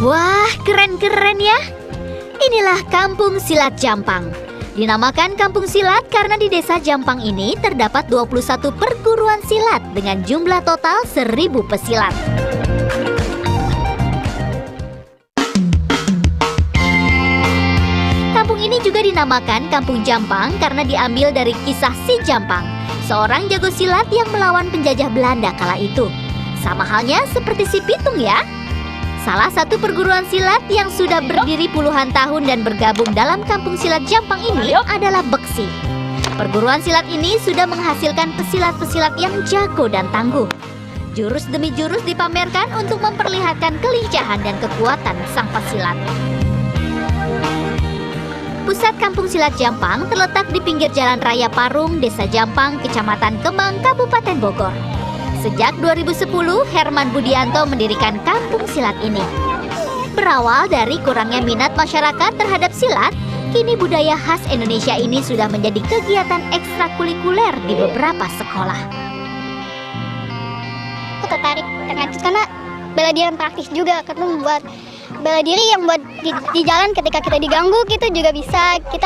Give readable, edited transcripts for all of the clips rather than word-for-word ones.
Wah, keren-keren ya. Inilah Kampung Silat Jampang. Dinamakan Kampung Silat karena di desa Jampang ini terdapat 21 perguruan silat dengan jumlah total 1.000 pesilat. Kampung ini juga dinamakan Kampung Jampang karena diambil dari kisah Si Jampang, seorang jago silat yang melawan penjajah Belanda kala itu. Sama halnya seperti si Pitung ya. Salah satu perguruan silat yang sudah berdiri puluhan tahun dan bergabung dalam Kampung Silat Jampang ini adalah Beksi. Perguruan silat ini sudah menghasilkan pesilat-pesilat yang jago dan tangguh. Jurus demi jurus dipamerkan untuk memperlihatkan kelincahan dan kekuatan sang pesilat. Pusat Kampung Silat Jampang terletak di pinggir Jalan Raya Parung, Desa Jampang, Kecamatan Kemang, Kabupaten Bogor. Sejak 2010, Herman Budianto mendirikan Kampung Silat ini. Berawal dari kurangnya minat masyarakat terhadap silat, kini budaya khas Indonesia ini sudah menjadi kegiatan ekstrakurikuler di beberapa sekolah. Aku tertarik dengan itu karena bela diri yang praktis juga, karena membuat bela diri yang buat di jalan ketika kita diganggu kita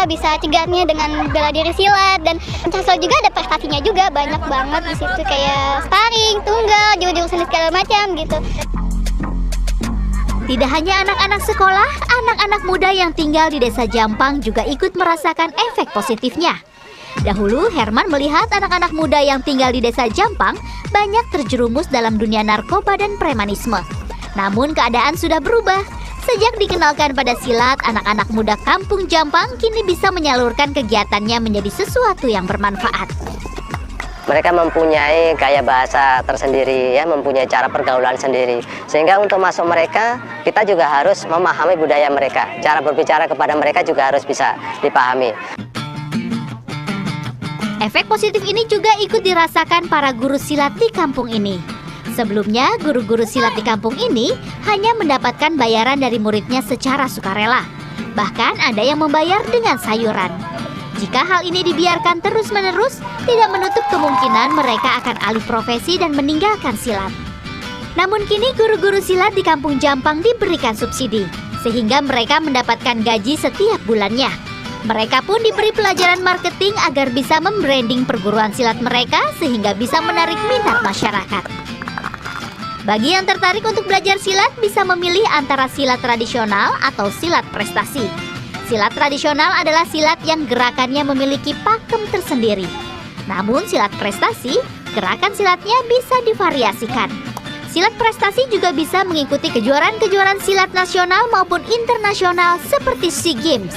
bisa cegahnya dengan bela diri silat. Dan Cancel juga ada prestasinya juga, banyak banget di situ kayak sparring, tunggal, jurusan segala macam gitu. Tidak hanya anak-anak sekolah, anak-anak muda yang tinggal di Desa Jampang juga ikut merasakan efek positifnya. Dahulu Herman melihat anak-anak muda yang tinggal di Desa Jampang banyak terjerumus dalam dunia narkoba dan premanisme. Namun keadaan sudah berubah. Sejak dikenalkan pada silat, anak-anak muda Kampung Jampang kini bisa menyalurkan kegiatannya menjadi sesuatu yang bermanfaat. Mereka mempunyai gaya bahasa tersendiri, ya, mempunyai cara pergaulan sendiri. Sehingga untuk masuk mereka, kita juga harus memahami budaya mereka. Cara berbicara kepada mereka juga harus bisa dipahami. Efek positif ini juga ikut dirasakan para guru silat di kampung ini. Sebelumnya, guru-guru silat di kampung ini hanya mendapatkan bayaran dari muridnya secara sukarela. Bahkan ada yang membayar dengan sayuran. Jika hal ini dibiarkan terus-menerus, tidak menutup kemungkinan mereka akan alih profesi dan meninggalkan silat. Namun kini guru-guru silat di Kampung Jampang diberikan subsidi, sehingga mereka mendapatkan gaji setiap bulannya. Mereka pun diberi pelajaran marketing agar bisa membranding perguruan silat mereka sehingga bisa menarik minat masyarakat. Bagi yang tertarik untuk belajar silat bisa memilih antara silat tradisional atau silat prestasi. Silat tradisional adalah silat yang gerakannya memiliki pakem tersendiri. Namun silat prestasi, gerakan silatnya bisa divariasikan. Silat prestasi juga bisa mengikuti kejuaraan-kejuaraan silat nasional maupun internasional seperti SEA Games.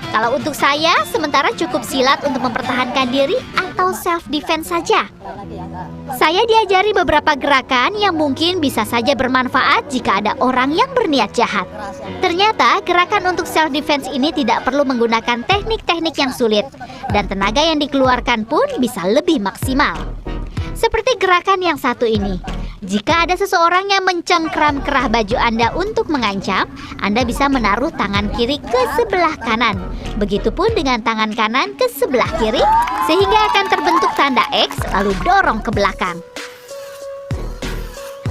Kalau untuk saya, sementara cukup silat untuk mempertahankan diri atau self-defense saja. Saya diajari beberapa gerakan yang mungkin bisa saja bermanfaat jika ada orang yang berniat jahat. Ternyata gerakan untuk self-defense ini tidak perlu menggunakan teknik-teknik yang sulit, dan tenaga yang dikeluarkan pun bisa lebih maksimal. Seperti gerakan yang satu ini. Jika ada seseorang yang mencengkram kerah baju Anda untuk mengancam, Anda bisa menaruh tangan kiri ke sebelah kanan. Begitupun dengan tangan kanan ke sebelah kiri, sehingga akan terbentuk tanda X lalu dorong ke belakang.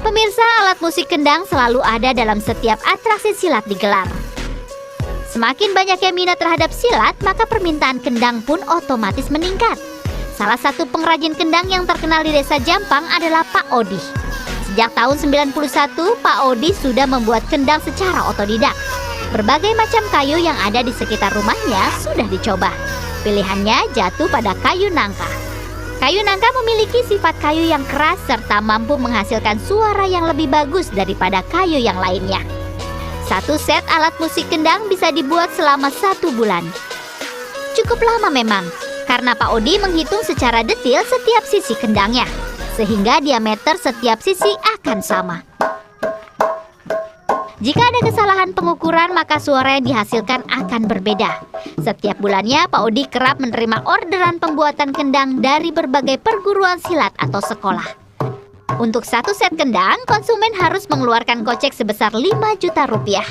Pemirsa, alat musik kendang selalu ada dalam setiap atraksi silat digelar. Semakin banyak yang minat terhadap silat, maka permintaan kendang pun otomatis meningkat. Salah satu pengrajin kendang yang terkenal di Desa Jampang adalah Pak Odi. Sejak tahun 91, Pak Odi sudah membuat kendang secara otodidak. Berbagai macam kayu yang ada di sekitar rumahnya sudah dicoba. Pilihannya jatuh pada kayu nangka. Kayu nangka memiliki sifat kayu yang keras serta mampu menghasilkan suara yang lebih bagus daripada kayu yang lainnya. Satu set alat musik kendang bisa dibuat selama 1 bulan. Cukup lama memang, karena Pak Odi menghitung secara detail setiap sisi kendangnya, sehingga diameter setiap sisi akan sama. Jika ada kesalahan pengukuran, maka suara yang dihasilkan akan berbeda. Setiap bulannya, Pak Odi kerap menerima orderan pembuatan kendang dari berbagai perguruan silat atau sekolah. Untuk satu set kendang, konsumen harus mengeluarkan kocek sebesar 5 juta rupiah.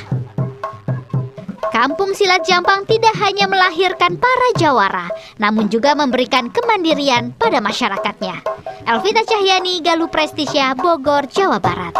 Kampung Silat Jampang tidak hanya melahirkan para jawara, namun juga memberikan kemandirian pada masyarakatnya. Elvita Cahyani, Galuh Prestisya, Bogor, Jawa Barat.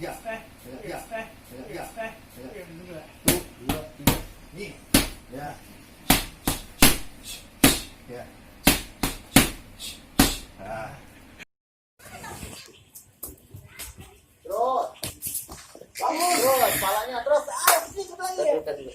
tiga. Tiga. Tuh, dua, tiga. Nih. Ya. Ya. Nah. Terus. Bangun terus, kepalanya terus. Asik lagi.